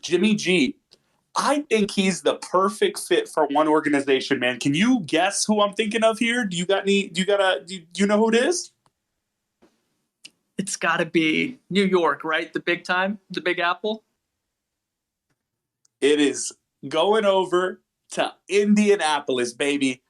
Jimmy G. I think he's the perfect fit for one organization, man. Can you guess who I'm thinking of here? Do you know who it is? It's got to be New York, right? The big time, the Big Apple. It is going over to Indianapolis, baby.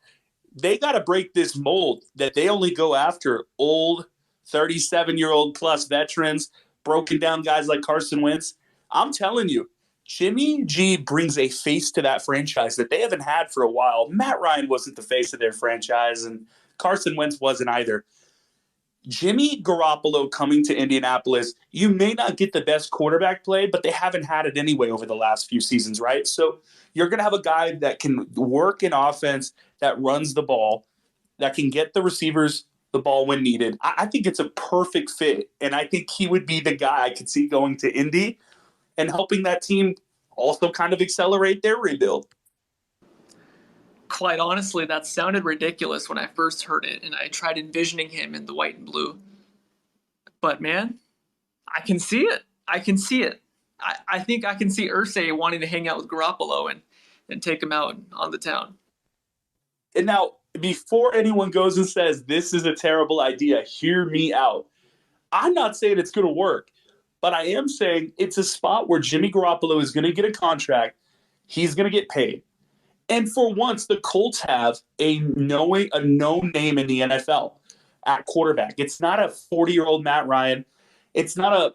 They got to break this mold that they only go after old 37-year-old plus veterans, broken down guys like Carson Wentz. I'm telling you, Jimmy G brings a face to that franchise that they haven't had for a while. Matt Ryan wasn't the face of their franchise, and Carson Wentz wasn't either. Jimmy Garoppolo coming to Indianapolis, you may not get the best quarterback play, but they haven't had it anyway over the last few seasons, right? So you're going to have a guy that can work in offense, that runs the ball, that can get the receivers the ball when needed. I think it's a perfect fit, and I think he would be the guy I could see going to Indy and helping that team also kind of accelerate their rebuild. Quite honestly, that sounded ridiculous when I first heard it, and I tried envisioning him in the white and blue. But man, I can see it. I can see it. I think I can see Irsay wanting to hang out with Garoppolo and take him out on the town. And now, before anyone goes and says, this is a terrible idea, hear me out. I'm not saying it's going to work, but I am saying it's a spot where Jimmy Garoppolo is going to get a contract. He's going to get paid. And for once, the Colts have a known name in the NFL at quarterback. It's not a 40-year-old Matt Ryan. It's not a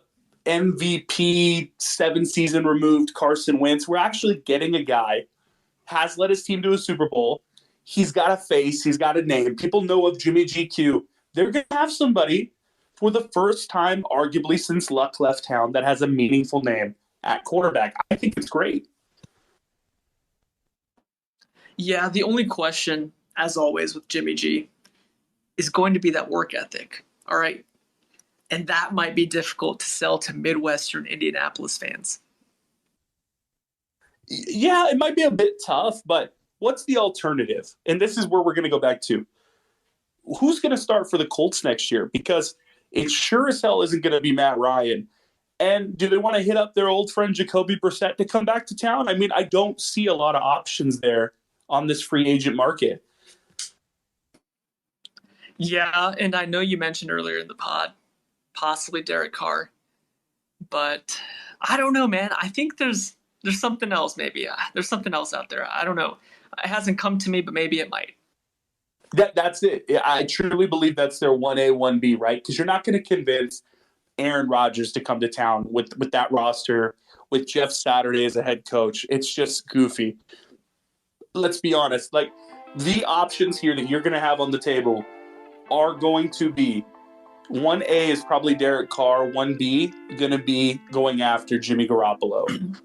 MVP 7-season removed Carson Wentz. We're actually getting a guy has led his team to a Super Bowl. He's got a face. He's got a name. People know of Jimmy GQ. They're going to have somebody for the first time, arguably since Luck left town, that has a meaningful name at quarterback. I think it's great. Yeah, the only question, as always with Jimmy G, is going to be that work ethic. All right. And that might be difficult to sell to Midwestern Indianapolis fans. Yeah, it might be a bit tough, but what's the alternative? And this is where we're going to go back to. Who's going to start for the Colts next year? Because it sure as hell isn't going to be Matt Ryan. And do they want to hit up their old friend Jacoby Brissett to come back to town? I mean, I don't see a lot of options there on this free agent market. Yeah, and I know you mentioned earlier in the pod, possibly Derek Carr. But I don't know, man. I think there's something else maybe. There's something else out there. I don't know. It hasn't come to me, but maybe it might. That's it. I truly believe that's their 1A, 1B, right? Because you're not going to convince Aaron Rodgers to come to town with that roster, with Jeff Saturday as a head coach. It's just goofy. Let's be honest. Like, the options here that you're going to have on the table are going to be 1A is probably Derek Carr. 1B going to be going after Jimmy Garoppolo.